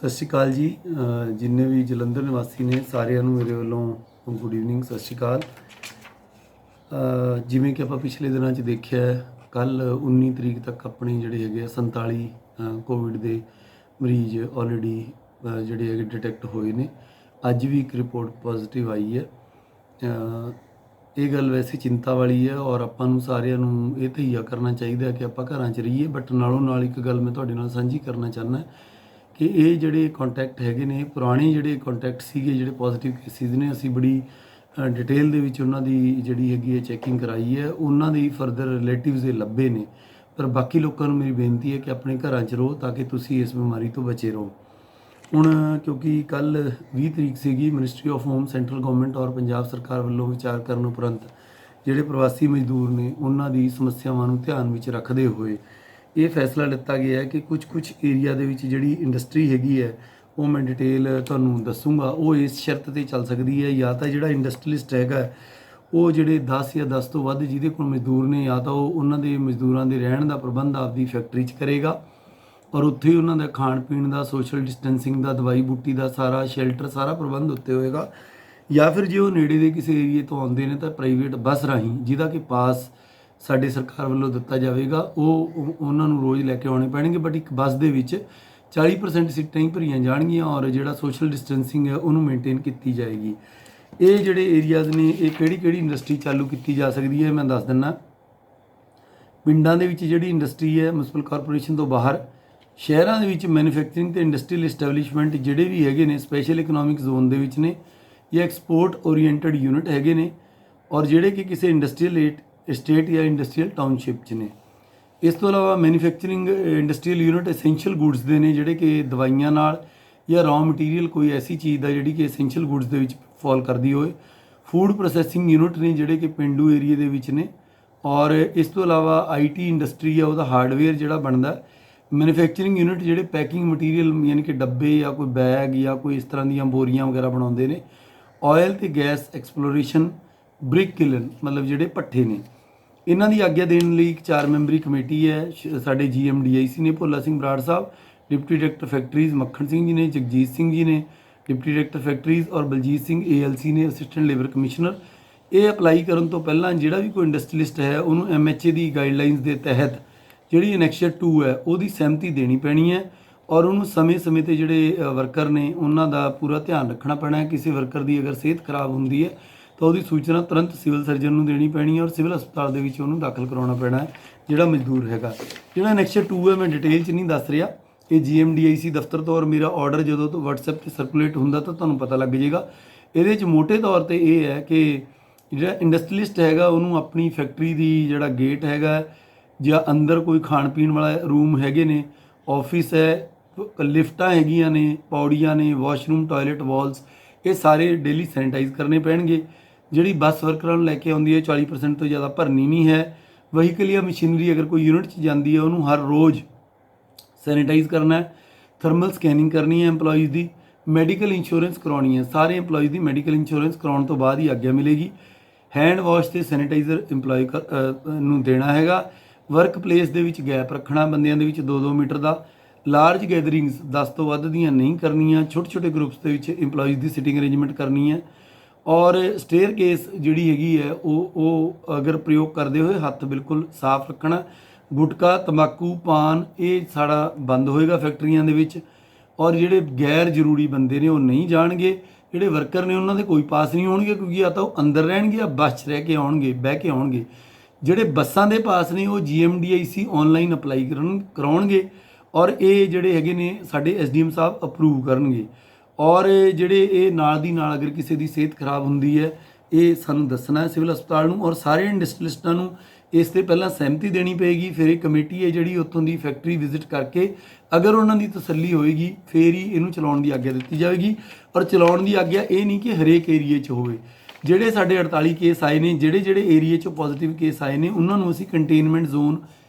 ਸਤਿ ਸ਼੍ਰੀ ਅਕਾਲ ਜੀ। ਜਿੰਨੇ ਵੀ ਜਲੰਧਰ ਨਿਵਾਸੀ ਨੇ ਸਾਰਿਆਂ ਨੂੰ ਮੇਰੇ ਵੱਲੋਂ ਗੁੱਡ ਈਵਨਿੰਗ, ਸਤਿ ਸ਼੍ਰੀ ਅਕਾਲ। ਜਿਵੇਂ ਕਿ ਆਪਾਂ ਪਿਛਲੇ ਦਿਨਾਂ 'ਚ ਦੇਖਿਆ, ਕੱਲ 19 ਤਰੀਕ ਤੱਕ ਆਪਣੇ ਜਿਹੜੇ ਹੈਗੇ 47 ਕੋਵਿਡ ਦੇ ਮਰੀਜ਼ ਆਲਰੇਡੀ ਜਿਹੜੇ ਹੈਗੇ ਡਿਟੈਕਟ ਹੋਏ ਨੇ। ਅੱਜ ਵੀ ਇੱਕ ਰਿਪੋਰਟ ਪੋਜ਼ਿਟਿਵ ਆਈ ਹੈ। ਇਹ ਗੱਲ ਵੈਸੇ ਚਿੰਤਾ ਵਾਲੀ ਹੈ ਔਰ ਆਪਾਂ ਨੂੰ ਸਾਰਿਆਂ ਨੂੰ ਇਹ ਤਹਈਆ ਕਰਨਾ ਚਾਹੀਦਾ ਕਿ ਆਪਾਂ ਘਰਾਂ 'ਚ ਰਹੀਏ। ਬਟ ਨਾਲੋਂ ਨਾਲ ਇੱਕ ਗੱਲ ਮੈਂ ਤੁਹਾਡੇ ਨਾਲ ਸਾਂਝੀ ਕਰਨਾ ਚਾਹੁੰਦਾ ਕਿ ਇਹ ਜਿਹੜੇ ਕੰਟੈਕਟ ਹੈਗੇ ਨੇ, ਪੁਰਾਣੇ ਜਿਹੜੇ ਕੰਟੈਕਟ ਸੀਗੇ, ਜਿਹੜੇ ਪੋਜ਼ਿਟਿਵ ਕੇਸਿਸ ਨੇ, ਅਸੀਂ ਬੜੀ ਡਿਟੇਲ ਦੇ ਵਿੱਚ ਉਹਨਾਂ ਦੀ ਜਿਹੜੀ ਹੈਗੀ ਹੈ ਚੈਕਿੰਗ ਕਰਾਈ ਹੈ। ਉਹਨਾਂ ਦੀ ਫਰਦਰ ਰਿਲੇਟਿਵਸ ਦੇ ਲੱਭੇ ਨੇ। ਪਰ ਬਾਕੀ ਲੋਕਾਂ ਨੂੰ ਮੇਰੀ ਬੇਨਤੀ ਹੈ ਕਿ ਆਪਣੇ ਘਰਾਂ 'ਚ ਰਹੋ ਤਾਂ ਕਿ ਤੁਸੀਂ ਇਸ ਬਿਮਾਰੀ ਤੋਂ ਬਚੇ ਰਹੋ। ਹੁਣ ਕਿਉਂਕਿ ਕੱਲ 20 ਤਰੀਕ ਸੀਗੀ, ministry of home, central government ਔਰ ਪੰਜਾਬ ਸਰਕਾਰ ਵੱਲੋਂ ਵਿਚਾਰ ਕਰਨ ਉਪਰੰਤ ਜਿਹੜੇ ਪ੍ਰਵਾਸੀ ਮਜ਼ਦੂਰ ਨੇ ਉਹਨਾਂ ਦੀ ਸਮੱਸਿਆਵਾਂ ਨੂੰ ਧਿਆਨ ਵਿੱਚ ਰੱਖਦੇ ਹੋਏ ਇਹ ਫੈਸਲਾ ਲਿੱਤਾ ਗਿਆ ਹੈ ਕਿ ਕੁਝ ਏਰੀਆ ਦੇ ਵਿੱਚ ਜਿਹੜੀ ਇੰਡਸਟਰੀ ਹੈਗੀ ਹੈ, ਉਹ ਮੈਂ ਡਿਟੇਲ ਤੁਹਾਨੂੰ ਦੱਸੂਗਾ। ਉਹ ਇਸ ਸ਼ਰਤ 'ਤੇ ਚੱਲ ਸਕਦੀ ਹੈ, ਜਾਂ ਤਾਂ ਜਿਹੜਾ ਇੰਡਸਟਰੀਲਿਸਟ ਹੈਗਾ ਉਹ ਜਿਹੜੇ 10 ਜਾਂ 10 ਤੋਂ ਵੱਧ ਜਿਹਦੇ ਕੋਲ ਮਜ਼ਦੂਰ ਨੇ, ਜਾਂ ਤਾਂ ਉਹ ਉਹਨਾਂ ਦੇ ਮਜ਼ਦੂਰਾਂ ਦੇ ਰਹਿਣ ਦਾ ਪ੍ਰਬੰਧ ਆਪਦੀ ਫੈਕਟਰੀ 'ਚ ਕਰੇਗਾ ਔਰ ਉੱਥੇ ਹੀ ਉਹਨਾਂ ਦਾ ਖਾਣ ਪੀਣ ਦਾ, ਸੋਸ਼ਲ ਡਿਸਟੈਂਸਿੰਗ ਦਾ, ਦਵਾਈ ਬੂਟੀ ਦਾ ਸਾਰਾ, ਸ਼ੈਲਟਰ ਸਾਰਾ ਪ੍ਰਬੰਧ ਉੱਤੇ ਹੋਏਗਾ। ਜਾਂ ਫਿਰ ਜੇ ਉਹ ਨੇੜੇ ਦੇ ਕਿਸੇ ਏਰੀਏ ਤੋਂ ਆਉਂਦੇ ਨੇ ਤਾਂ ਪ੍ਰਾਈਵੇਟ ਬੱਸ ਰਾਹੀਂ, ਜਿਹਦਾ ਕਿ ਪਾਸ ਸਾਡੇ ਸਰਕਾਰ ਵੱਲੋਂ ਦਿੱਤਾ ਜਾਵੇਗਾ, ਉਹ ਉਹਨਾਂ ਨੂੰ ਰੋਜ਼ ਲੈ ਕੇ ਆਉਣੇ ਪੈਣਗੇ। ਬਟ ਇੱਕ ਬੱਸ ਦੇ ਵਿੱਚ 40% ਸੀਟਾਂ ਹੀ ਭਰੀਆਂ ਜਾਣਗੀਆਂ ਔਰ ਜਿਹੜਾ ਸੋਸ਼ਲ ਡਿਸਟੈਂਸਿੰਗ ਹੈ ਉਹਨੂੰ ਮੇਨਟੇਨ ਕੀਤੀ ਜਾਏਗੀ। ਇਹ ਜਿਹੜੇ ਏਰੀਆਜ਼ ਨੇ, ਇਹ ਕਿਹੜੀ ਇੰਡਸਟਰੀ ਚਾਲੂ ਕੀਤੀ ਜਾ ਸਕਦੀ ਹੈ ਮੈਂ ਦੱਸ ਦਿੰਦਾ। ਪਿੰਡਾਂ ਦੇ ਵਿੱਚ ਜਿਹੜੀ ਇੰਡਸਟਰੀ ਹੈ ਮਿਊਨਿਸਪਲ ਕਾਰਪੋਰੇਸ਼ਨ ਤੋਂ ਬਾਹਰ, ਸ਼ਹਿਰਾਂ ਦੇ ਵਿੱਚ ਮੈਨੂਫੈਕਚਰਿੰਗ ਤੇ ਇੰਡਸਟਰੀਅਲ ਐਸਟੈਬਲਿਸ਼ਮੈਂਟ ਜਿਹੜੇ ਵੀ ਹੈਗੇ ਨੇ ਸਪੈਸ਼ਲ ਇਕਨੋਮਿਕ ਜ਼ੋਨ ਦੇ ਵਿੱਚ ਨੇ ਜਾਂ ਐਕਸਪੋਰਟ ਓਰੀਐਂਟਡ ਯੂਨਿਟ ਹੈਗੇ ਨੇ ਔਰ ਜਿਹੜੇ ਕਿ ਕਿਸੇ ਇੰਡਸਟਰੀਅਲ ਸਟੇਟ ਜਾਂ ਇੰਡਸਟਰੀਅਲ ਟਾਊਨਸ਼ਿਪ 'ਚ ਨੇ। ਇਸ ਤੋਂ ਇਲਾਵਾ manufacturing industrial unit essential goods ਦੇ ਨੇ, ਜਿਹੜੇ ਕਿ ਦਵਾਈਆਂ ਨਾਲ ਜਾਂ ਰॉ ਮਟੀਰੀਅਲ ਕੋਈ ਐਸੀ ਚੀਜ਼ ਦਾ ਜਿਹੜੀ ਕਿ ਐਸੈਂਸ਼ੀਅਲ ਗੁੱਡਸ ਦੇ ਵਿੱਚ ਫਾਲ ਕਰਦੀ ਹੋਏ। ਫੂਡ ਪ੍ਰੋਸੈਸਿੰਗ ਯੂਨਿਟ ਨੇ ਜਿਹੜੇ ਕਿ ਪਿੰਡੂ ਏਰੀਏ ਦੇ ਵਿੱਚ ਨੇ। ਔਰ ਇਸ ਤੋਂ ਇਲਾਵਾ ਆਈਟੀ ਇੰਡਸਟਰੀ ਆ, ਉਹਦਾ ਹਾਰਡਵੇਅਰ ਜਿਹੜਾ ਬਣਦਾ। ਮੈਨੂਫੈਕਚਰਿੰਗ ਯੂਨਿਟ ਜਿਹੜੇ ਪੈਕਿੰਗ ਮਟੀਰੀਅਲ ਯਾਨੀ ਕਿ ਡੱਬੇ ਜਾਂ ਕੋਈ ਬੈਗ ਜਾਂ ਕੋਈ ਇਸ ਤਰ੍ਹਾਂ ਦੀਆਂ ਬੋਰੀਆਂ ਵਗੈਰਾ ਬਣਾਉਂਦੇ ਨੇ। ਆਇਲ ਤੇ ਗੈਸ ਐਕਸਪਲੋਰੇਸ਼ਨ, ਬ੍ਰਿਕ ਕਿਲਨ ਮਤਲਬ ਜਿਹੜੇ ਭੱਠੇ ਨੇ, ਇਹਨਾਂ ਦੀ ਆਗਿਆ ਦੇਣ ਲਈ ਇੱਕ 4 ਮੈਂਬਰੀ ਕਮੇਟੀ ਹੈ। ਸਾਡੇ GMDIC ਨੇ ਭੋਲਾ ਸਿੰਘ ਬਰਾੜ ਸਾਹਿਬ, deputy director factories Makhan Singh ji ਨੇ, ਜਗਜੀਤ ਸਿੰਘ ਜੀ ਨੇ ਡਿਪਟੀ ਡਾਇਰੈਕਟਰ ਫੈਕਟਰੀਜ਼, ਔਰ ਬਲਜੀਤ ਸਿੰਘ ALC ਨੇ ਅਸਿਸਟੈਂਟ ਲੇਬਰ ਕਮਿਸ਼ਨਰ। ਇਹ ਅਪਲਾਈ ਕਰਨ ਤੋਂ ਪਹਿਲਾਂ ਜਿਹੜਾ ਵੀ ਕੋਈ ਇੰਡਸਟਰੀਲਿਸਟ ਹੈ ਉਹਨੂੰ MHA ਦੀ ਗਾਈਡਲਾਈਨਸ ਦੇ ਤਹਿਤ ਜਿਹੜੀ ਅਨੈਕਸ਼ਰ 2 ਹੈ ਉਹਦੀ ਸਹਿਮਤੀ ਦੇਣੀ ਪੈਣੀ ਹੈ ਔਰ ਉਹਨੂੰ ਸਮੇਂ-ਸਮੇਂ 'ਤੇ ਜਿਹੜੇ ਵਰਕਰ ਨੇ ਉਹਨਾਂ ਦਾ ਪੂਰਾ ਧਿਆਨ ਰੱਖਣਾ ਪੈਣਾ ਹੈ। ਕਿਸੇ ਵਰਕਰ ਦੀ ਅਗਰ ਸਿਹਤ ਖਰਾਬ ਹੁੰਦੀ ਹੈ ਤਾਂ ਉਹਦੀ ਸੂਚਨਾ ਤੁਰੰਤ ਸਿਵਲ ਸਰਜਨ ਨੂੰ ਦੇਣੀ ਪੈਣੀ ਹੈ ਔਰ ਸਿਵਲ ਹਸਪਤਾਲ ਦੇ ਵਿੱਚ ਉਹਨੂੰ ਦਾਖਲ ਕਰਾਉਣਾ ਪੈਣਾ ਹੈ ਜਿਹੜਾ ਮਜ਼ਦੂਰ ਹੈਗਾ। ਜਿਹੜਾ ਅਨੈਕਸ਼ਰ 2 ਹੈ ਮੈਂ ਡਿਟੇਲ 'ਚ ਨਹੀਂ ਦੱਸ ਰਿਹਾ, ਇਹ GMDIC ਦਫ਼ਤਰ ਤੋਂ ਔਰ ਮੇਰਾ ਆਰਡਰ ਜਦੋਂ ਤੋਂ WhatsApp 'ਤੇ ਸਰਕੂਲੇਟ ਹੁੰਦਾ ਤਾਂ ਤੁਹਾਨੂੰ ਪਤਾ ਲੱਗ ਜਾਏਗਾ। ਇਹਦੇ 'ਚ ਮੋਟੇ ਤੌਰ 'ਤੇ ਇਹ ਹੈ ਕਿ ਜਿਹੜਾ ਇੰਡਸਟਰੀਲਿਸਟ ਹੈਗਾ ਉਹਨੂੰ ਆਪਣੀ ਫੈਕਟਰੀ ਦੀ ਜਿਹੜਾ ਗੇਟ ਹੈਗਾ ਜਾਂ ਅੰਦਰ ਕੋਈ ਖਾਣ ਪੀਣ ਵਾਲਾ ਰੂਮ ਹੈਗੇ ਨੇ, ਆਫਿਸ ਹੈ, ਲਿਫਟਾਂ ਹੈਗੀਆਂ ਨੇ, ਪੌੜੀਆਂ ਨੇ, ਵਾਸ਼ਰੂਮ, ਟਾਇਲਟ, ਵਾਲਸ, ਇਹ ਸਾਰੇ ਡੇਲੀ ਸੈਨੀਟਾਈਜ਼ ਕਰਨੇ ਪੈਣਗੇ। ਜਿਹੜੀ ਬੱਸ ਵਰਕਰਾਂ ਨੂੰ ਲੈ ਕੇ ਆਉਂਦੀ ਹੈ 40% ਤੋਂ ਜ਼ਿਆਦਾ ਭਰਨੀ ਨਹੀਂ ਹੈ। ਵਹੀਕਲ ਜਾਂ ਮਸ਼ੀਨਰੀ ਅਗਰ ਕੋਈ ਯੂਨਿਟ 'ਚ ਜਾਂਦੀ ਹੈ ਉਹਨੂੰ ਹਰ ਰੋਜ਼ ਸੈਨੀਟਾਈਜ਼ ਕਰਨਾ ਹੈ। ਥਰਮਲ ਸਕੈਨਿੰਗ ਕਰਨੀ ਹੈ EMPLOYEES ਦੀ। ਮੈਡੀਕਲ ਇੰਸ਼ੋਰੈਂਸ ਕਰਾਉਣੀ ਹੈ, ਸਾਰੇ EMPLOYEES ਦੀ ਮੈਡੀਕਲ ਇੰਸ਼ੋਰੈਂਸ ਕਰਾਉਣ ਤੋਂ ਬਾਅਦ ਹੀ ਆਗਿਆ ਮਿਲੇਗੀ। ਹੈਂਡ ਵਾਸ਼ ਤੇ ਸੈਨੀਟਾਈਜ਼ਰ EMPLOYE ਨੂੰ ਦੇਣਾ ਹੈਗਾ। ਵਰਕ ਪਲੇਸ ਦੇ ਵਿੱਚ ਗੈਪ ਰੱਖਣਾ ਬੰਦਿਆਂ ਦੇ ਵਿੱਚ 2-2 ਮੀਟਰ ਦਾ। ਲਾਰਜ ਗੈਦਰਿੰਗਸ 10 ਤੋਂ ਵੱਧ ਦੀਆਂ ਨਹੀਂ ਕਰਨੀਆਂ। ਛੋਟੇ ਗਰੁੱਪਸ ਦੇ ਵਿੱਚ EMPLOYEES ਦੀ ਸਿਟਿੰਗ ਅਰੇਂਜਮੈਂਟ ਕਰਨੀ ਹੈ। ਔਰ ਸਟੇਅਰ ਕੇਸ ਜਿਹੜੀ ਹੈਗੀ ਹੈ ਉਹ ਅਗਰ ਪ੍ਰਯੋਗ ਕਰਦੇ ਹੋਏ ਹੱਥ ਬਿਲਕੁਲ ਸਾਫ਼ ਰੱਖਣਾ। ਗੁਟਕਾ, ਤੰਬਾਕੂ, ਪਾਨ ਇਹ ਸਾਰਾ ਬੰਦ ਹੋਏਗਾ ਫੈਕਟਰੀਆਂ ਦੇ ਵਿੱਚ। ਔਰ ਜਿਹੜੇ ਗੈਰ ਜ਼ਰੂਰੀ ਬੰਦੇ ਨੇ ਉਹ ਨਹੀਂ ਜਾਣਗੇ। ਜਿਹੜੇ ਵਰਕਰ ਨੇ ਉਹਨਾਂ ਦੇ ਕੋਈ ਪਾਸ ਨਹੀਂ ਹੋਣਗੇ ਕਿਉਂਕਿ ਜਾਂ ਤਾਂ ਉਹ ਅੰਦਰ ਰਹਿਣਗੇ ਜਾਂ ਬੱਸ 'ਚ ਬਹਿ ਕੇ ਆਉਣਗੇ। ਜਿਹੜੇ ਬੱਸਾਂ ਦੇ ਪਾਸ ਨੇ ਉਹ GMDIC ਆਨਲਾਈਨ ਅਪਲਾਈ ਕਰਾਉਣਗੇ ਔਰ ਇਹ ਜਿਹੜੇ ਹੈਗੇ ਨੇ ਸਾਡੇ SDM ਸਾਹਿਬ ਅਪਰੂਵ ਕਰਨਗੇ। ਔਰ ਜਿਹੜੇ ਇਹ ਨਾਲ ਦੀ ਨਾਲ ਅਗਰ ਕਿਸੇ ਦੀ ਸਿਹਤ ਖਰਾਬ ਹੁੰਦੀ ਹੈ ਇਹ ਸਾਨੂੰ ਦੱਸਣਾ ਹੈ ਸਿਵਲ ਹਸਪਤਾਲ ਨੂੰ। ਔਰ ਸਾਰੇ ਇੰਡਸਟਰੀਲਿਸਟਾਂ ਨੂੰ ਇਸ ਤੇ ਪਹਿਲਾਂ ਸਹਿਮਤੀ ਦੇਣੀ ਪਏਗੀ। ਫਿਰ ਇਹ ਕਮੇਟੀ ਹੈ ਜਿਹੜੀ ਉੱਥੋਂ ਦੀ ਫੈਕਟਰੀ ਵਿਜ਼ਿਟ ਕਰਕੇ ਅਗਰ ਉਹਨਾਂ ਦੀ ਤਸੱਲੀ ਹੋਏਗੀ ਫਿਰ ਹੀ ਇਹਨੂੰ ਚਲਾਉਣ ਦੀ ਆਗਿਆ ਦਿੱਤੀ ਜਾਵੇਗੀ। ਔਰ ਚਲਾਉਣ ਦੀ ਆਗਿਆ ਇਹ ਨਹੀਂ ਕਿ ਹਰੇਕ ਏਰੀਏ 'ਚ ਹੋਵੇ। ਜਿਹੜੇ ਸਾਡੇ 48 ਕੇਸ ਆਏ ਨੇ, ਜਿਹੜੇ ਏਰੀਏ 'ਚੋਂ ਪੋਜ਼ੀਟਿਵ ਕੇਸ ਆਏ ਨੇ ਉਹਨਾਂ ਨੂੰ ਅਸੀਂ ਕੰਟੇਨਮੈਂਟ ਜ਼ੋਨ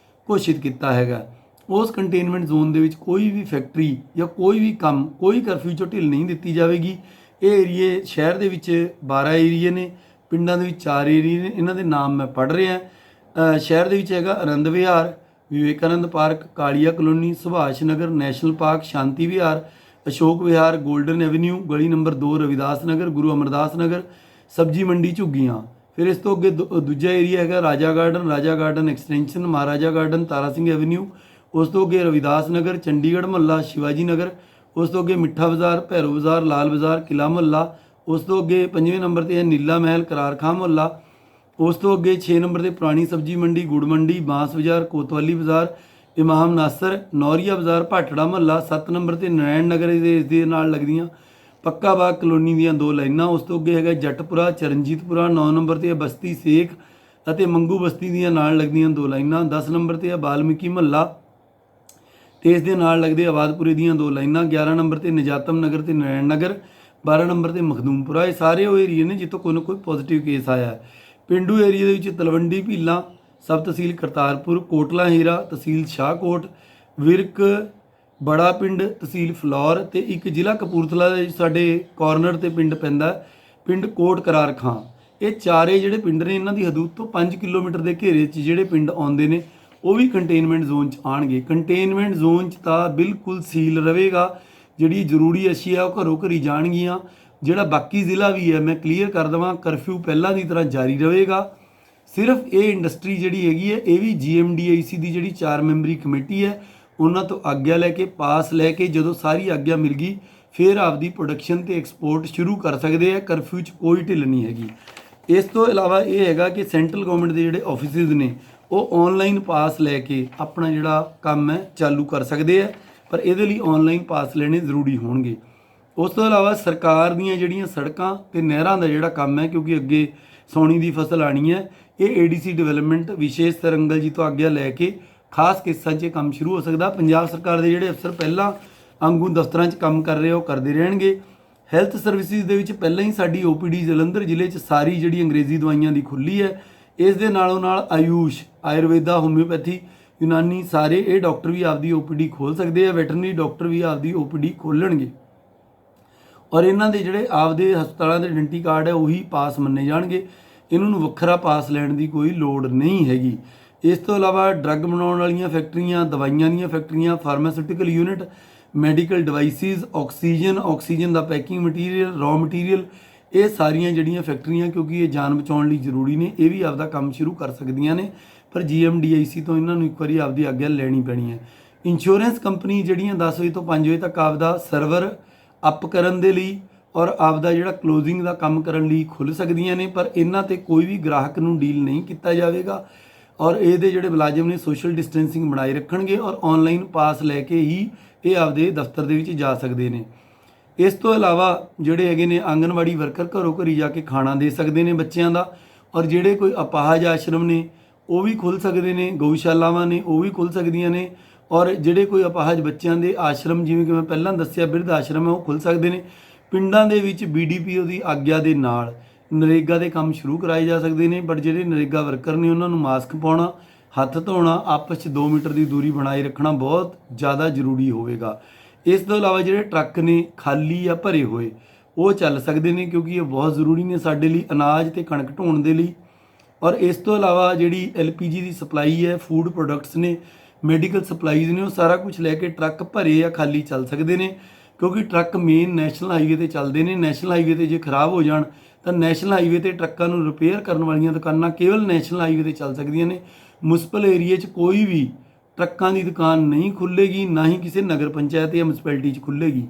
ਘੋਸ਼ਿਤ ਕੀਤਾ ਹੈਗਾ। ਉਸ ਕੰਟੇਨਮੈਂਟ ਜ਼ੋਨ ਦੇ ਵਿੱਚ ਕੋਈ ਵੀ ਫੈਕਟਰੀ ਜਾਂ ਕੋਈ ਵੀ ਕੰਮ, ਕੋਈ ਕਰਫਿਊ 'ਚੋਂ ਢਿੱਲ ਨਹੀਂ ਦਿੱਤੀ ਜਾਵੇਗੀ। ਇਹ ਏਰੀਏ ਸ਼ਹਿਰ ਦੇ ਵਿੱਚ 12 ਏਰੀਏ ਨੇ, ਪਿੰਡਾਂ ਦੇ ਵਿੱਚ 4 ਏਰੀਏ ਨੇ। ਇਹਨਾਂ ਦੇ ਨਾਮ ਮੈਂ ਪੜ੍ਹ ਰਿਹਾ। ਸ਼ਹਿਰ ਦੇ ਵਿੱਚ ਹੈਗਾ ਆਨੰਦ ਵਿਹਾਰ, ਵਿਵੇਕਾਨੰਦ ਪਾਰਕ, ਕਾਲੀਆ ਕਲੋਨੀ, ਸੁਭਾਸ਼ ਨਗਰ, ਨੈਸ਼ਨਲ ਪਾਰਕ, ਸ਼ਾਂਤੀ ਵਿਹਾਰ, अशोक विहार गोल्डन एवेन्यू, गली नंबर 2 रविदास नगर, गुरु अमरदास नगर, सब्जी मंडी ਝੁੱਗੀਆਂ। फिर इस तो अगे दूजा एरिया है राजा गार्डन एक्सटेंशन, महाराजा गार्डन, तारा सिंह एवेन्यू। उस तो अगे रविदास नगर, चंडीगढ़ मुहल्ला, शिवाजी नगर। उस तो अगे मिठा बाज़ार, भैरव बाज़ार, लाल बाज़ार, किला मुहल्ला। उस तो अगे 5वें नंबर पर है नीला महल, करार खां मुहल्ला। उस तो अगे 6 नंबर पर पुरानी सब्जी मंडी, गुड़ मंडी, बांस बाज़ार, कोतवाली बाज़ार, इमाम नासर, नौरिया बाज़ार, भाटड़ा मुहल्ला। 7 नंबर पर नरैण नगर इस दे नाल लगदियां पक्का बाग कलोनी ਦੀਆਂ 2 ਲਾਈਨਾਂ। ਉਸ ਤੋਂ ਅੱਗੇ ਹੈਗਾ ਜੱਟਪੁਰਾ, ਚਰਨਜੀਤਪੁਰਾ। 9 ਨੰਬਰ ਤੇ ਹੈ ਬਸਤੀ ਸੇਖ ਅਤੇ ਮੰਗੂ ਬਸਤੀ ਦੀਆਂ ਨਾਲ ਲੱਗਦੀਆਂ 2 ਲਾਈਨਾਂ। 10 ਨੰਬਰ ਤੇ ਹੈ ਬਾਲਮੀਕੀ ਮਹੱਲਾ ਤੇ ਇਸ ਦੇ ਨਾਲ ਲੱਗਦੇ ਆਬਾਦਪੁਰੇ ਦੀਆਂ 2 ਲਾਈਨਾਂ। 11 ਨੰਬਰ ਤੇ ਨਿਜਾਤਮ ਨਗਰ ਤੇ ਨਰੈਣ ਨਗਰ। 12 ਨੰਬਰ ਤੇ ਮਖਦੂਮਪੁਰਾ। ਇਹ ਸਾਰੇ ਉਹ ਏਰੀਏ ਨੇ ਜਿੱਥੋਂ ਕੋਈ ਨਾ ਕੋਈ ਪੋਜ਼ਿਟਿਵ ਕੇਸ ਆਇਆ ਹੈ। ਪਿੰਡੂ ਏਰੀਏ ਦੇ ਵਿੱਚ ਤਲਵੰਡੀ ਭੀਲਾਂ, ਸਬ ਤਹਿਸੀਲ ਕਰਤਾਰਪੁਰ, ਕੋਟਲਾ ਹੀਰਾ ਤਹਿਸੀਲ ਸ਼ਾਹਕੋਟ, ਵਿਰਕ ਬੜਾ ਪਿੰਡ ਤਹਿਸੀਲ ਫਲੌਰ ਤੇ ਇੱਕ ਜ਼ਿਲ੍ਹਾ ਕਪੂਰਥਲਾ ਦੇ ਸਾਡੇ ਕਾਰਨਰ ਤੇ ਪਿੰਡ ਪੈਂਦਾ ਪਿੰਡ ਕੋਟ ਕਰਾਰ ਖਾਂ। ਇਹ ਚਾਰੇ ਜਿਹੜੇ ਪਿੰਡ ਨੇ ਇਹਨਾਂ ਦੀ ਹਦੂਦ ਤੋਂ 5 ਕਿਲੋਮੀਟਰ ਦੇ ਘੇਰੇ 'ਚ ਜਿਹੜੇ ਪਿੰਡ ਆਉਂਦੇ ਨੇ ਉਹ ਵੀ ਕੰਟੇਨਮੈਂਟ ਜ਼ੋਨ 'ਚ ਆਣਗੇ। ਕੰਟੇਨਮੈਂਟ ਜ਼ੋਨ 'ਚ ਤਾਂ ਬਿਲਕੁਲ ਸੀਲ ਰਹੇਗਾ, ਜਿਹੜੀ ਜ਼ਰੂਰੀ ਅਸ਼ੀਆ ਉਹ ਘਰੋਂ ਘਰੀ ਜਾਣਗੀਆਂ। ਜਿਹੜਾ ਬਾਕੀ ਜ਼ਿਲ੍ਹਾ ਵੀ ਹੈ ਮੈਂ ਕਲੀਅਰ ਕਰ ਦੇਵਾਂ, ਕਰਫਿਊ ਪਹਿਲਾਂ ਦੀ ਤਰ੍ਹਾਂ ਜਾਰੀ ਰਹੇਗਾ। ਸਿਰਫ ਇਹ ਇੰਡਸਟਰੀ ਜਿਹੜੀ ਹੈਗੀ ਹੈ ਇਹ ਵੀ GMDIC ਦੀ ਜਿਹੜੀ 4 ਮੈਂਬਰੀ ਕਮੇਟੀ ਹੈ ਉਹਨਾਂ ਤੋਂ ਆਗਿਆ ਲੈ ਕੇ ਪਾਸ ਲੈ ਕੇ ਜਦੋਂ ਸਾਰੀ ਆਗਿਆ ਮਿਲ ਗਈ ਫਿਰ ਆਪਦੀ ਪ੍ਰੋਡਕਸ਼ਨ ਤੇ ਐਕਸਪੋਰਟ ਸ਼ੁਰੂ ਕਰ ਸਕਦੇ ਆ। ਕਰਫਿਊ 'ਚ ਕੋਈ ਢਿੱਲ ਨਹੀਂ ਹੈਗੀ। ਇਸ ਤੋਂ ਇਲਾਵਾ ਇਹ ਹੈਗਾ ਕਿ ਸੈਂਟਰਲ ਗਵਰਨਮੈਂਟ ਦੇ ਜਿਹੜੇ ਆਫਿਸਿਸ ਨੇ ਉਹ ਆਨਲਾਈਨ ਪਾਸ ਲੈ ਕੇ ਆਪਣਾ ਜਿਹੜਾ ਕੰਮ ਹੈ ਚਾਲੂ ਕਰ ਸਕਦੇ ਆ, ਪਰ ਇਹਦੇ ਲਈ ਆਨਲਾਈਨ ਪਾਸ ਲੈਣੇ ਜ਼ਰੂਰੀ ਹੋਣਗੇ। ਉਸ ਤੋਂ ਇਲਾਵਾ ਸਰਕਾਰ ਦੀਆਂ ਜਿਹੜੀਆਂ ਸੜਕਾਂ ਤੇ ਨਹਿਰਾਂ ਦਾ ਜਿਹੜਾ ਕੰਮ ਹੈ, ਕਿਉਂਕਿ ਅੱਗੇ ਸੌਣੀ ਦੀ ਫਸਲ ਆਣੀ ਹੈ, ਇਹ ADC ਡਿਵੈਲਪਮੈਂਟ ਵਿਸ਼ੇਸ਼ ਤਰੰਗਲ ਜੀ ਤੋਂ ਆਗਿਆ ਲੈ ਕੇ ਖਾਸ ਕੇਸਾਂ 'ਚ ਕੰਮ ਸ਼ੁਰੂ ਹੋ ਸਕਦਾ। ਪੰਜਾਬ ਸਰਕਾਰ ਦੇ ਜਿਹੜੇ ਅਫਸਰ ਪਹਿਲਾਂ ਵਾਂਗੂ ਦਫ਼ਤਰਾਂ 'ਚ ਕੰਮ ਕਰ ਰਹੇ ਉਹ ਕਰਦੇ ਰਹਿਣਗੇ। ਹੈਲਥ ਸਰਵਿਸਿਜ਼ ਦੇ ਵਿੱਚ ਪਹਿਲਾਂ ਹੀ ਸਾਡੀ OPD ਜਲੰਧਰ ਜ਼ਿਲ੍ਹੇ 'ਚ ਸਾਰੀ ਜਿਹੜੀ ਅੰਗਰੇਜ਼ੀ ਦਵਾਈਆਂ ਦੀ ਖੁੱਲ੍ਹੀ ਹੈ। ਇਸ ਦੇ ਨਾਲੋਂ ਨਾਲ ਆਯੂਸ਼, ਆਯੁਰਵੇਦਾ, ਹੋਮਿਓਪੈਥੀ, ਯੂਨਾਨੀ ਸਾਰੇ ਇਹ ਡਾਕਟਰ ਵੀ ਆਪਦੀ OPD ਖੋਲ੍ਹ ਸਕਦੇ ਆ। ਵੈਟਰਨਰੀ ਡਾਕਟਰ ਵੀ ਆਪਦੀ OPD ਖੋਲ੍ਹਣਗੇ ਔਰ ਇਹਨਾਂ ਦੇ ਜਿਹੜੇ ਆਪਦੇ ਹਸਪਤਾਲਾਂ ਦੇ ਆਇਡੈਂਟੀ ਕਾਰਡ ਹੈ ਉਹੀ ਪਾਸ ਮੰਨੇ ਜਾਣਗੇ। ਇਹਨਾਂ ਨੂੰ ਵੱਖਰਾ ਪਾਸ ਲੈਣ ਦੀ ਕੋਈ ਲੋੜ ਨਹੀਂ ਹੈਗੀ। ਇਸ ਤੋਂ ਇਲਾਵਾ ਡਰੱਗ ਬਣਾਉਣ ਵਾਲੀਆਂ ਫੈਕਟਰੀਆਂ, ਦਵਾਈਆਂ ਦੀਆਂ ਫੈਕਟਰੀਆਂ, pharmaceutical unit, medical devices, oxygen ਦਾ ਪੈਕਿੰਗ ਮਟੀਰੀਅਲ, ਰॉ ਮਟੀਰੀਅਲ, ਇਹ ਸਾਰੀਆਂ ਜਿਹੜੀਆਂ ਫੈਕਟਰੀਆਂ ਕਿਉਂਕਿ ਇਹ ਜਾਨ ਬਚਾਉਣ ਲਈ ਜ਼ਰੂਰੀ ਨੇ ਇਹ ਵੀ ਆਪਦਾ ਕੰਮ ਸ਼ੁਰੂ ਕਰ ਸਕਦੀਆਂ ਨੇ, ਪਰ GMDIC ਤੋਂ ਇਹਨਾਂ ਨੂੰ ਇੱਕ ਵਾਰੀ ਆਪਦੀ ਆਗਿਆ ਲੈਣੀ ਪੈਣੀ ਹੈ। ਇੰਸ਼ੋਰੈਂਸ ਕੰਪਨੀ ਜਿਹੜੀਆਂ 10 ਵਜੇ ਤੋਂ 5 ਵਜੇ ਤੱਕ ਆਪਦਾ ਸਰਵਰ ਅਪ ਕਰਨ ਦੇ ਲਈ ਔਰ ਆਪਦਾ ਜਿਹੜਾ ਕਲੋਜ਼ਿੰਗ ਦਾ ਕੰਮ ਕਰਨ ਲਈ ਖੁੱਲ੍ਹ ਸਕਦੀਆਂ ਨੇ, ਪਰ ਇਹਨਾਂ ਤੇ ਕੋਈ ਵੀ ਗ੍ਰਾਹਕ ਨੂੰ ਡੀਲ ਨਹੀਂ ਕੀਤਾ ਜਾਵੇਗਾ ਔਰ ਇਹਦੇ ਜਿਹੜੇ ਮੁਲਾਜ਼ਮ ਨੇ ਸੋਸ਼ਲ ਡਿਸਟੈਂਸਿੰਗ ਬਣਾਈ ਰੱਖਣਗੇ ਔਰ ਆਨਲਾਈਨ ਪਾਸ ਲੈ ਕੇ ਹੀ ਇਹ ਆਪਦੇ ਦਫ਼ਤਰ ਦੇ ਵਿੱਚ ਜਾ ਸਕਦੇ ਨੇ। ਇਸ ਤੋਂ ਇਲਾਵਾ ਜਿਹੜੇ ਹੈਗੇ ਨੇ ਆਂਗਨਵਾੜੀ ਵਰਕਰ ਘਰੋਂ ਘਰੀ ਜਾ ਕੇ ਖਾਣਾ ਦੇ ਸਕਦੇ ਨੇ ਬੱਚਿਆਂ ਦਾ, ਔਰ ਜਿਹੜੇ ਕੋਈ ਅਪਾਹਜ ਆਸ਼ਰਮ ਨੇ ਉਹ ਵੀ ਖੁੱਲ੍ਹ ਸਕਦੇ ਨੇ, ਗਊਸ਼ਾਲਾਵਾਂ ਨੇ ਉਹ ਵੀ ਖੁੱਲ੍ਹ ਸਕਦੀਆਂ ਨੇ, ਔਰ ਜਿਹੜੇ ਕੋਈ ਅਪਾਹਜ ਬੱਚਿਆਂ ਦੇ ਆਸ਼ਰਮ ਜਿਵੇਂ ਕਿ ਮੈਂ ਪਹਿਲਾਂ ਦੱਸਿਆ ਬਿਰਧ ਆਸ਼ਰਮ ਹੈ ਉਹ ਖੁੱਲ੍ਹ ਸਕਦੇ ਨੇ। ਪਿੰਡਾਂ ਦੇ ਵਿੱਚ BDPO ਦੀ ਆਗਿਆ ਦੇ ਨਾਲ ਨਰੇਗਾ ਦੇ ਕੰਮ ਸ਼ੁਰੂ ਕਰਾਏ ਜਾ ਸਕਦੇ ਨੇ, ਬਟ ਜਿਹੜੇ ਨਰੇਗਾ ਵਰਕਰ ਨੇ ਉਹਨਾਂ ਨੂੰ ਮਾਸਕ ਪਾਉਣਾ, ਹੱਥ ਧੋਣਾ, ਆਪਸ 'ਚ 2 ਮੀਟਰ ਦੀ ਦੂਰੀ ਬਣਾਏ ਰੱਖਣਾ ਬਹੁਤ ਜ਼ਿਆਦਾ ਜ਼ਰੂਰੀ ਹੋਵੇਗਾ। ਇਸ ਤੋਂ ਇਲਾਵਾ ਜਿਹੜੇ ਟਰੱਕ ਨੇ ਖਾਲੀ ਜਾਂ ਭਰੇ ਹੋਏ ਉਹ ਚੱਲ ਸਕਦੇ ਨੇ ਕਿਉਂਕਿ ਇਹ ਬਹੁਤ ਜ਼ਰੂਰੀ ਨੇ ਸਾਡੇ ਲਈ ਅਨਾਜ ਤੇ ਕਣਕ ਢੋਣ ਦੇ ਲਈ। ਔਰ ਇਸ ਤੋਂ ਇਲਾਵਾ ਜਿਹੜੀ LPG ਦੀ ਸਪਲਾਈ ਹੈ, ਫੂਡ ਪ੍ਰੋਡਕਟਸ ਨੇ, ਮੈਡੀਕਲ ਸਪਲਾਈਜ਼ ਨੇ, ਉਹ ਸਾਰਾ ਕੁਝ ਲੈ ਕੇ ਟਰੱਕ ਭਰੇ ਜਾਂ ਖਾਲੀ ਚੱਲ ਸਕਦੇ ਨੇ ਕਿਉਂਕਿ ਟਰੱਕ ਮੇਨ ਨੈਸ਼ਨਲ ਹਾਈਵੇ ਤੇ ਚੱਲਦੇ ਨੇ। ਨੈਸ਼ਨਲ ਹਾਈਵੇ ਤੇ ਜੇ ਖਰਾਬ ਹੋ ਜਾਣ ਤਾਂ ਨੈਸ਼ਨਲ ਹਾਈਵੇ ਤੇ ਟਰੱਕਾਂ ਨੂੰ ਰਿਪੇਅਰ ਕਰਨ ਵਾਲੀਆਂ ਦੁਕਾਨਾਂ ਕੇਵਲ ਨੈਸ਼ਨਲ ਹਾਈਵੇ ਤੇ ਚੱਲ ਸਕਦੀਆਂ ਨੇ। ਮੁਨਸਿਪਲ ਏਰੀਏ 'ਚ ਕੋਈ ਵੀ ਟਰੱਕਾਂ ਦੀ ਦੁਕਾਨ ਨਹੀਂ ਖੁੱਲ੍ਹੇਗੀ, ਨਾ ਹੀ ਕਿਸੇ ਨਗਰ ਪੰਚਾਇਤ ਜਾਂ ਮਿਊਨਿਸਪੈਲਿਟੀ 'ਚ ਖੁੱਲ੍ਹੇਗੀ।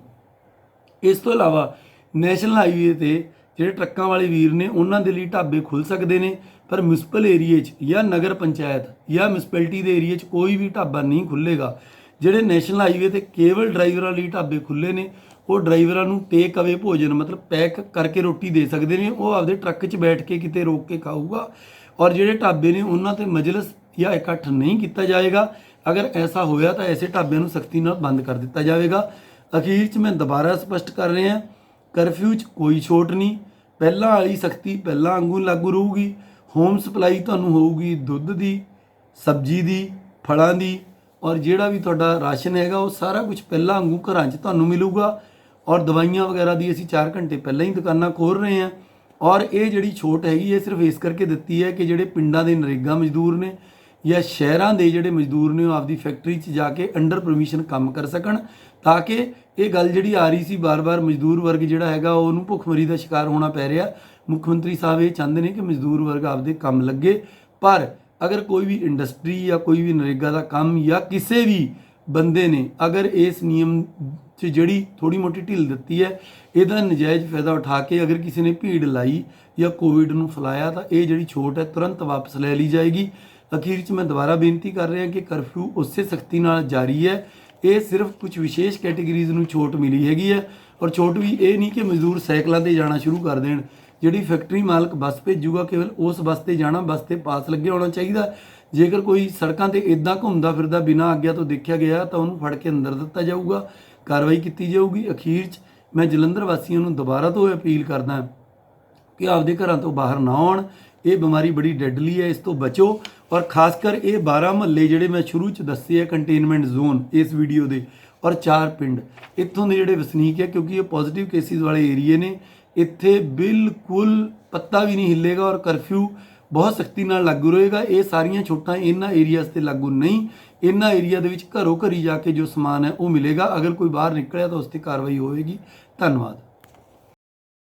ਇਸ ਤੋਂ ਇਲਾਵਾ ਨੈਸ਼ਨਲ ਹਾਈਵੇ ਤੇ ਜਿਹੜੇ ਟਰੱਕਾਂ ਵਾਲੇ ਵੀਰ ਨੇ ਉਹਨਾਂ ਦੇ ਲਈ ਢਾਬੇ ਖੁੱਲ੍ਹ ਸਕਦੇ ਨੇ, ਪਰ ਮਿਊਨਿਸਪਲ ਏਰੀਏ 'ਚ ਜਾਂ ਨਗਰ ਪੰਚਾਇਤ ਜਾਂ ਮਿਊਨਿਸਪੈਲਿਟੀ ਦੇ ਏਰੀਏ 'ਚ ਕੋਈ ਵੀ ਢਾਬਾ ਨਹੀਂ ਖੁੱਲ੍ਹੇਗਾ। ਜਿਹੜੇ ਨੈਸ਼ਨਲ ਹਾਈਵੇ ਤੇ ਕੇਵਲ ਡਰਾਈਵਰਾਂ ਲਈ ਢਾਬੇ ਖੁੱਲ੍ਹੇ ਨੇ ਉਹ ਡਰਾਈਵਰਾਂ ਨੂੰ ਟੇਕ ਅਵੇ ਭੋਜਨ ਮਤਲਬ ਪੈਕ ਕਰਕੇ ਰੋਟੀ ਦੇ ਸਕਦੇ ਨੇ, ਉਹ ਆਪਦੇ ਟਰੱਕ 'ਚ ਬੈਠ ਕੇ ਕਿਤੇ ਰੋਕ ਕੇ ਖਾਊਗਾ। ਔਰ ਜਿਹੜੇ ਢਾਬੇ ਨੇ ਉਹਨਾਂ ਤੇ ਮਜਲਿਸ ਜਾਂ ਇਕੱਠ ਨਹੀਂ ਕੀਤਾ ਜਾਏਗਾ। ਅਗਰ ਐਸਾ ਹੋਇਆ ਤਾਂ ਐਸੇ ਢਾਬਿਆਂ ਨੂੰ ਸਖਤੀ ਨਾਲ ਬੰਦ ਕਰ ਦਿੱਤਾ ਜਾਵੇਗਾ। ਅਖੀਰ 'ਚ ਮੈਂ ਦੁਬਾਰਾ ਸਪਸ਼ਟ ਕਰ ਰਿਹਾ, ਕਰਫਿਊ 'ਚ ਕੋਈ ਛੋਟ ਨਹੀਂ। ਪਹਿਲਾਂ ਵਾਲੀ ਸਖਤੀ ਪਹਿਲਾਂ ਵਾਂਗੂ ਲਾਗੂ ਰਹੂਗੀ। ਹੋਮ ਸਪਲਾਈ ਤੁਹਾਨੂੰ ਹੋਊਗੀ ਦੁੱਧ ਦੀ, ਸਬਜ਼ੀ ਦੀ, ਫਲਾਂ ਦੀ, ਔਰ ਜਿਹੜਾ ਵੀ ਤੁਹਾਡਾ ਰਾਸ਼ਨ ਹੈਗਾ ਉਹ ਸਾਰਾ ਕੁਝ ਪਹਿਲਾਂ ਵਾਂਗੂ ਘਰਾਂ 'ਚ ਤੁਹਾਨੂੰ ਮਿਲੂਗਾ। ਔਰ ਦਵਾਈਆਂ ਵਗੈਰਾ ਦੀ ਅਸੀਂ 4 ਘੰਟੇ ਪਹਿਲਾਂ ਹੀ ਦੁਕਾਨਾਂ ਖੋਲ੍ਹ ਰਹੇ ਹਾਂ। ਔਰ ਇਹ ਜਿਹੜੀ ਛੋਟ ਹੈਗੀ ਇਹ ਸਿਰਫ ਇਸ ਕਰਕੇ ਦਿੱਤੀ ਹੈ ਕਿ ਜਿਹੜੇ ਪਿੰਡਾਂ ਦੇ ਨਰੇਗਾ ਮਜ਼ਦੂਰ ਨੇ ਜਾਂ ਸ਼ਹਿਰਾਂ ਦੇ ਜਿਹੜੇ ਮਜ਼ਦੂਰ ਨੇ ਉਹ ਆਪਦੀ ਫੈਕਟਰੀ 'ਚ ਜਾ ਕੇ ਅੰਡਰ ਪਰਮਿਸ਼ਨ ਕੰਮ ਕਰ ਸਕਣ ਤਾਂ ਕਿ ਇਹ ਗੱਲ ਜਿਹੜੀ ਆ ਰਹੀ ਸੀ ਬਾਰ-ਬਾਰ ਮਜ਼ਦੂਰ ਵਰਗ ਜਿਹੜਾ ਹੈਗਾ ਉਹਨੂੰ ਭੁੱਖਮਰੀ ਦਾ ਸ਼ਿਕਾਰ ਹੋਣਾ ਪੈ ਰਿਹਾ। ਮੁੱਖ ਮੰਤਰੀ ਸਾਹਿਬ ਇਹ ਚਾਹੁੰਦੇ ਨੇ ਕਿ ਮਜ਼ਦੂਰ ਵਰਗ ਆਪਦੇ ਕੰਮ ਲੱਗੇ, ਪਰ ਅਗਰ ਕੋਈ ਵੀ ਇੰਡਸਟਰੀ ਜਾਂ ਕੋਈ ਵੀ ਨਰੇਗਾ ਦਾ ਕੰਮ ਜਾਂ ਕਿਸੇ ਵੀ ਬੰਦੇ ਨੇ ਅਗਰ ਇਸ ਨਿਯਮ 'ਚ ਜਿਹੜੀ ਥੋੜੀ ਮੋਟੀ ਢਿੱਲ ਦਿੱਤੀ ਹੈ, ਇਹਦਾ ਨਜਾਇਜ਼ ਫਾਇਦਾ ਉਠਾ ਕੇ ਅਗਰ ਕਿਸੇ ਨੇ ਭੀੜ ਲਾਈ ਜਾਂ ਕੋਵਿਡ ਨੂੰ ਫੈਲਾਇਆ ਤਾਂ ਇਹ ਜਿਹੜੀ ਛੋਟ ਹੈ ਤੁਰੰਤ ਵਾਪਸ ਲੈ ਲਈ ਜਾਏਗੀ। ਅਖੀਰ 'ਚ ਮੈਂ ਦੁਬਾਰਾ ਬੇਨਤੀ ਕਰ ਰਿਹਾ ਕਿ ਕਰਫਿਊ ਉਸੇ ਸਖਤੀ ਨਾਲ ਜਾਰੀ ਹੈ। ਇਹ ਸਿਰਫ ਕੁਝ ਵਿਸ਼ੇਸ਼ ਕੈਟੇਗਰੀਜ਼ ਨੂੰ ਛੋਟ ਮਿਲੀ ਹੈਗੀ ਹੈ, ਔਰ ਛੋਟ ਵੀ ਇਹ ਨਹੀਂ ਕਿ ਮਜ਼ਦੂਰ ਸਾਈਕਲਾਂ 'ਤੇ ਜਾਣਾ ਸ਼ੁਰੂ ਕਰ ਦੇਣ। ਜਿਹੜੀ ਫੈਕਟਰੀ ਮਾਲਕ ਬੱਸ ਭੇਜੂਗਾ ਕੇਵਲ ਉਸ ਬੱਸ 'ਤੇ ਜਾਣਾ, ਬੱਸ 'ਤੇ ਪਾਸ ਲੱਗਿਆ ਹੋਣਾ ਚਾਹੀਦਾ। ਜੇਕਰ ਕੋਈ ਸੜਕਾਂ 'ਤੇ ਇੱਦਾਂ ਘੁੰਮਦਾ ਫਿਰਦਾ ਬਿਨਾਂ ਆਗਿਆ ਤੋਂ ਦੇਖਿਆ ਗਿਆ ਤਾਂ ਉਹਨੂੰ ਫੜ ਕੇ ਅੰਦਰ ਦਿੱਤਾ ਜਾਊਗਾ, ਕਾਰਵਾਈ ਕੀਤੀ ਜਾਊਗੀ। ਅਖੀਰ 'ਚ ਮੈਂ ਜਲੰਧਰ ਵਾਸੀਆਂ ਨੂੰ ਦੁਬਾਰਾ ਤੋਂ ਅਪੀਲ ਕਰਦਾ ਕਿ ਆਪਦੇ ਘਰਾਂ ਤੋਂ ਬਾਹਰ ਨਾ ਆਉਣ। ਇਹ ਬਿਮਾਰੀ ਬੜੀ ਡੈਡਲੀ ਹੈ, ਇਸ ਤੋਂ ਬਚੋ। ਔਰ ਖਾਸ ਕਰ ਇਹ 12 ਮਹੱਲੇ ਜਿਹੜੇ ਮੈਂ ਸ਼ੁਰੂ 'ਚ ਦੱਸੇ ਆ ਕੰਟੇਨਮੈਂਟ ਜ਼ੋਨ ਇਸ ਵੀਡੀਓ ਦੇ, ਔਰ 4 ਪਿੰਡ ਇੱਥੋਂ ਦੇ ਜਿਹੜੇ ਵਸਨੀਕ ਹੈ, ਕਿਉਂਕਿ ਇਹ ਪੋਜ਼ਿਟਿਵ ਕੇਸਿਸ ਵਾਲੇ ਏਰੀਏ ਨੇ, ਇੱਥੇ ਬਿਲਕੁਲ ਪੱਤਾ ਵੀ ਨਹੀਂ ਹਿੱਲੇਗਾ ਔਰ ਕਰਫਿਊ ਬਹੁਤ ਸਖਤੀ ਨਾਲ ਲਾਗੂ ਰਹੇਗਾ। ਇਹ ਸਾਰੀਆਂ ਛੋਟਾਂ ਇਹਨਾਂ ਏਰੀਆਜ਼ ਤੇ ਲਾਗੂ ਨਹੀਂ। ਇਹਨਾਂ ਏਰੀਆ ਦੇ ਵਿੱਚ ਘਰੋਂ ਘਰੀ ਜਾ ਕੇ ਜੋ ਸਮਾਨ ਹੈ ਉਹ ਮਿਲੇਗਾ। ਅਗਰ ਕੋਈ ਬਾਹਰ ਨਿਕਲਿਆ ਤਾਂ ਉਸ ਤੇ ਕਾਰਵਾਈ ਹੋਵੇਗੀ। ਧੰਨਵਾਦ।